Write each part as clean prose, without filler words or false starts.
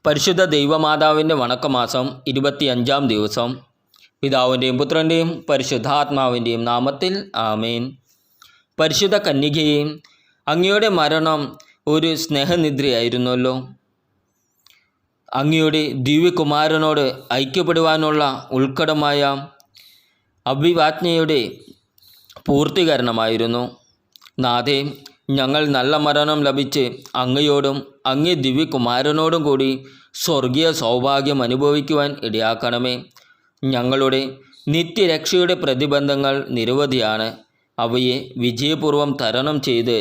പരിശുദ്ധ ദൈവമാതാവിൻ്റെ വണക്കമാസം 25-ാം ദിവസം. പിതാവിൻ്റെയും പുത്രൻ്റെയും പരിശുദ്ധാത്മാവിൻ്റെയും നാമത്തിൽ ആമേൻ. പരിശുദ്ധ കന്യകയെ, അങ്ങയുടെ മരണം ഒരു സ്നേഹനിദ്രയായിരുന്നല്ലോ. അങ്ങയുടെ ദിവ്യകുമാരനോട് ഐക്യപ്പെടുവാനുള്ള ഉത്കടമായ അഭിവാജ്ഞയുടെ പൂർത്തീകരണമായിരുന്നു. നാഥേ, ഞങ്ങൾ നല്ല മരണം ലഭിച്ച് അങ്ങയോടും അങ്ങേ ദിവ്യകുമാരനോടും കൂടി സ്വർഗീയ സൗഭാഗ്യം അനുഭവിക്കുവാൻ ഇടയാക്കണമേ. ഞങ്ങളുടെ നിത്യരക്ഷയുടെ പ്രതിബന്ധങ്ങൾ നിരവധിയാണ്. അവയെ വിജയപൂർവ്വം തരണം ചെയ്ത്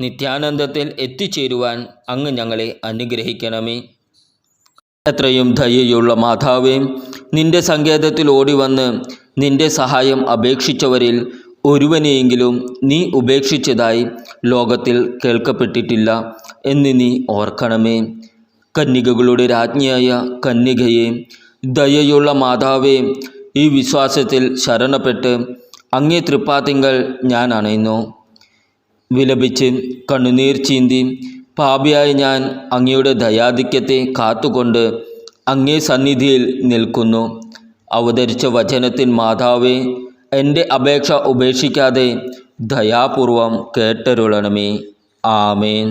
നിത്യാനന്ദത്തിൽ എത്തിച്ചേരുവാൻ അങ്ങ് ഞങ്ങളെ അനുഗ്രഹിക്കണമേ. എത്രയും ദയയുള്ള മാതാവേ, നിന്റെ സങ്കേതത്തിൽ ഓടിവന്ന് നിന്റെ സഹായം അപേക്ഷിച്ചവരിൽ ഒരുവനെയെങ്കിലും നീ ഉപേക്ഷിച്ചതായി ലോകത്തിൽ കേൾക്കപ്പെട്ടിട്ടില്ല എന്ന് നീ ഓർക്കണമേ. കന്യകകളുടെ രാജ്ഞിയായ കന്യകയെ, ദയയുള്ള മാതാവേ, ഈ വിശ്വാസത്തിൽ ശരണപ്പെട്ട് അങ്ങേ തൃപ്പാത്തിങ്കൽ ഞാൻ അണയുന്നു. വിലപിച്ച് കണ്ണുനീർ ചീന്തി പാപിയായ ഞാൻ അങ്ങയുടെ ദയാധിക്യത്തെ കാത്തുകൊണ്ട് അങ്ങേ സന്നിധിയിൽ നിൽക്കുന്നു. അവതരിച്ച വചനത്തിൻ മാതാവേ, എൻ്റെ അപേക്ഷ ഉപേക്ഷിക്കാതെ ദയാപൂർവം കേട്ടരുളണമേ. ആമേൻ.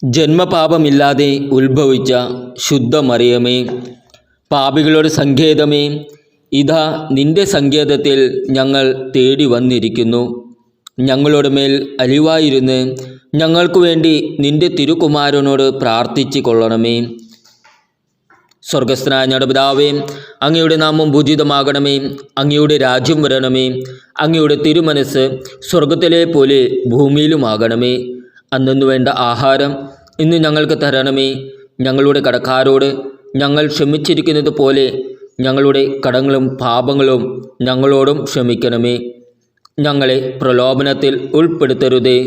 ജന്മപാപമില്ലാതെ ഉത്ഭവിച്ച ശുദ്ധ മറിയമേ, പാപികളുടെ സങ്കേതമേ, ഇതാ നിന്റെ സങ്കേതത്തിൽ ഞങ്ങൾ തേടി വന്നിരിക്കുന്നു. ഞങ്ങളുടെ മേൽ അലിവായിരുന്ന് ഞങ്ങൾക്കു വേണ്ടി നിന്റെ തിരുകുമാരനോട് പ്രാർത്ഥിച്ചു കൊള്ളണമേ. സ്വർഗസ്ഥനായ ഞങ്ങളുടെ പിതാവേ, അങ്ങയുടെ നാമം പൂജിതമാകണമേ. അങ്ങയുടെ രാജ്യം വരണമേ. അങ്ങയുടെ തിരുമനസ് സ്വർഗത്തിലെ പോലെ ഭൂമിയിലുമാകണമേ. അന്നു വേണ്ട ആഹാരം ഇന്ന് ഞങ്ങൾക്ക് തരണമേ. ഞങ്ങളുടെ കടക്കാരോട് ഞങ്ങൾ ക്ഷമിച്ചിരിക്കുന്നത് പോലെ ഞങ്ങളുടെ കടങ്ങളും പാപങ്ങളും ഞങ്ങളോടും ക്ഷമിക്കണമേ. ഞങ്ങളെ പ്രലോഭനത്തിൽ ഉൾപ്പെടുത്തരുതേ.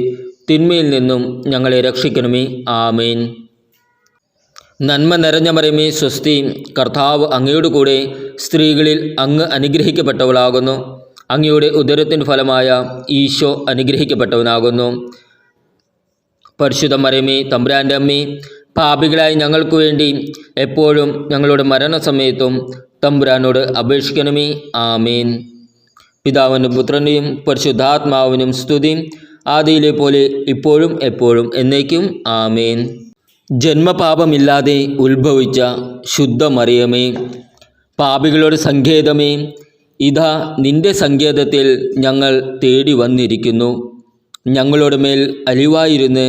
തിന്മയിൽ നിന്നും ഞങ്ങളെ രക്ഷിക്കണമേ. ആമേൻ. നന്മ നിറഞ്ഞ മറിയമേ, സ്വസ്തി, കർത്താവ് അങ്ങയുടെ കൂടെ സ്ത്രീകളിൽ അങ്ങ് അനുഗ്രഹിക്കപ്പെട്ടവളാകുന്നു. അങ്ങയുടെ ഉദരത്തിൻ ഫലമായ ഈശോ അനുഗ്രഹിക്കപ്പെട്ടവനാകുന്നു. പരിശുദ്ധ മറിയമേ, തമ്പുരാൻ്റെ അമ്മേ, പാപികളായി ഞങ്ങൾക്ക് വേണ്ടി എപ്പോഴും ഞങ്ങളുടെ മരണസമയത്തും തമ്പുരാനോട് അപേക്ഷിക്കണമേ. ആമേൻ. പിതാവിനും പുത്രൻ്റെയും പരിശുദ്ധാത്മാവിനും സ്തുതി, ആദിയിലെ പോലെ ഇപ്പോഴും എപ്പോഴും എന്നേക്കും. ആമേൻ. ജന്മപാപമില്ലാതെ ഉത്ഭവിച്ച ശുദ്ധ മറിയമേ, പാപികളുടെ സങ്കേതമേ, ഇതാ നിന്റെ സങ്കേതത്തിൽ ഞങ്ങൾ തേടി വന്നിരിക്കുന്നു. ഞങ്ങളുടെ മേൽ അലിവായിരുന്ന്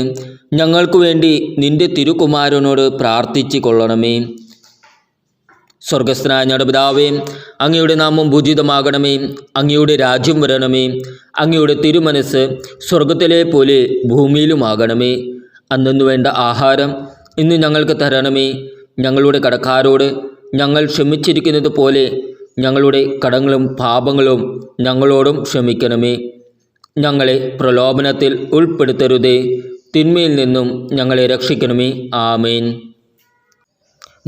ഞങ്ങൾക്കു വേണ്ടി നിന്റെ തിരുകുമാരനോട് പ്രാർത്ഥിച്ചു കൊള്ളണമേ. സ്വർഗസ്ഥനായ ഞങ്ങളുടെ പിതാവേ, അങ്ങയുടെ നാമം പൂജിതമാകണമേ. അങ്ങയുടെ രാജ്യം വരണമേ. അങ്ങയുടെ തിരുമനസ് സ്വർഗത്തിലെ പോലെ ഭൂമിയിലുമാകണമേ. അന്നു വേണ്ട ആഹാരം ഇന്ന് ഞങ്ങൾക്ക് തരണമേ. ഞങ്ങളുടെ കടക്കാരോട് ഞങ്ങൾ ക്ഷമിച്ചിരിക്കുന്നത് പോലെ ഞങ്ങളുടെ കടങ്ങളും പാപങ്ങളും ഞങ്ങളോടും ക്ഷമിക്കണമേ. ഞങ്ങളെ പ്രലോഭനത്തിൽ ഉൾപ്പെടുത്തരുതേ. തിന്മയിൽ നിന്നും ഞങ്ങളെ രക്ഷിക്കണമേ. ആമേൻ.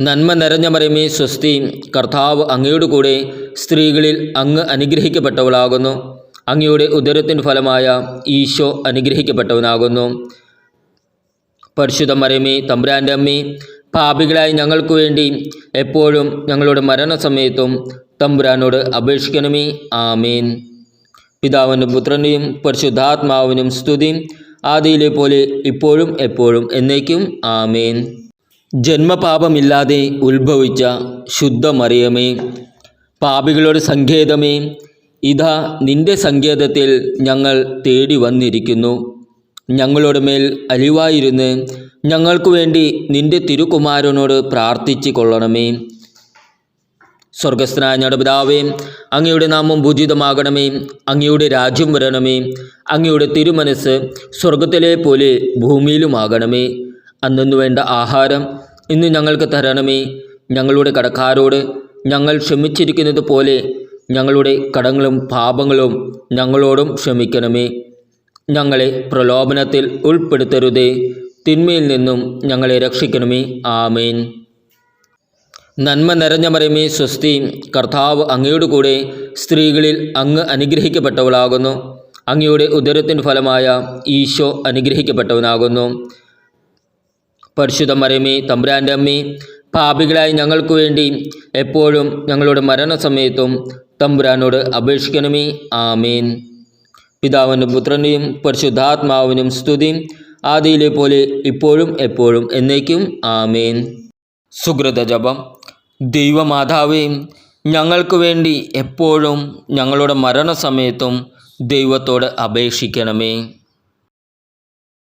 നന്മ നിറഞ്ഞ മറിയമേ, സ്വസ്തി, കർത്താവ് അങ്ങയുടെ കൂടെ സ്ത്രീകളിൽ അങ്ങ് അനുഗ്രഹിക്കപ്പെട്ടവളാകുന്നു. അങ്ങയുടെ ഉദരത്തിൻ ഫലമായ ഈശോ അനുഗ്രഹിക്കപ്പെട്ടവനാകുന്നു. പരിശുദ്ധ മറിയമേ, തമ്പുരാൻ്റെ അമ്മേ, പാപികളായി ഞങ്ങൾക്ക് വേണ്ടി എപ്പോഴും ഞങ്ങളുടെ മരണസമയത്തും തമ്പുരാനോട് അപേക്ഷിക്കണമേ. ആമേൻ. പിതാവിനും പുത്രൻ്റെയും പരിശുദ്ധാത്മാവിനും സ്തുതി, ആദിയിലെ പോലെ ഇപ്പോഴും എപ്പോഴും എന്നേക്കും. ആമേൻ. ജന്മപാപമില്ലാതെ ഉത്ഭവിച്ച ശുദ്ധ മറിയമേ, പാപികളുടെ സങ്കേതമേ, ഇതാ നിന്റെ സങ്കേതത്തിൽ ഞങ്ങൾ തേടി വന്നിരിക്കുന്നു. ഞങ്ങളുടെ മേൽ അലിവായിരുന്ന് ഞങ്ങൾക്കു വേണ്ടി നിന്റെ തിരുകുമാരനോട് പ്രാർത്ഥിച്ചു കൊള്ളണമേ. സ്വർഗസ്ഥനായ ഞങ്ങളുടെ പിതാവേ, അങ്ങയുടെ നാമം പൂജിതമാകണമേ. അങ്ങയുടെ രാജ്യം വരണമേ. അങ്ങയുടെ തിരുമനസ് സ്വർഗത്തിലെ പോലെ ഭൂമിയിലുമാകണമേ. അന്നു വേണ്ട ആഹാരം ഇന്ന് ഞങ്ങൾക്ക് തരണമേ. ഞങ്ങളുടെ കടക്കാരോട് ഞങ്ങൾ ക്ഷമിച്ചിരിക്കുന്നത് പോലെ ഞങ്ങളുടെ കടങ്ങളും പാപങ്ങളും ഞങ്ങളോടും ക്ഷമിക്കണമേ. ഞങ്ങളെ പ്രലോഭനത്തിൽ ഉൾപ്പെടുത്തരുതേ. തിന്മയിൽ നിന്നും ഞങ്ങളെ രക്ഷിക്കണമേ. ആമേൻ. നന്മ നിറഞ്ഞ മറിയമേ, സ്വസ്തി, കർത്താവ് അങ്ങയുടെ കൂടെ സ്ത്രീകളിൽ അങ്ങ് അനുഗ്രഹിക്കപ്പെട്ടവളാകുന്നു. അങ്ങയുടെ ഉദരത്തിൻ ഫലമായ ഈശോ അനുഗ്രഹിക്കപ്പെട്ടവനാകുന്നു. പരിശുദ്ധ മറിയമേ, തമ്പുരാൻ്റെ അമ്മേ, പാപികളായി ഞങ്ങൾക്ക് വേണ്ടി എപ്പോഴും ഞങ്ങളുടെ മരണസമയത്തും തമ്പുരാനോട് അപേക്ഷിക്കണമേ. ആമേൻ. പിതാവിനും പുത്രനെയും പരിശുദ്ധാത്മാവിനും സ്തുതി, ആദിയിലെ പോലെ ഇപ്പോഴും എപ്പോഴും എന്നേക്കും. ആമേൻ. സുകൃത ജപം. ദൈവമാതാവേ, ഞങ്ങൾക്ക് വേണ്ടി എപ്പോഴും ഞങ്ങളുടെ മരണസമയത്തും ദൈവത്തോട് അപേക്ഷിക്കണമേ.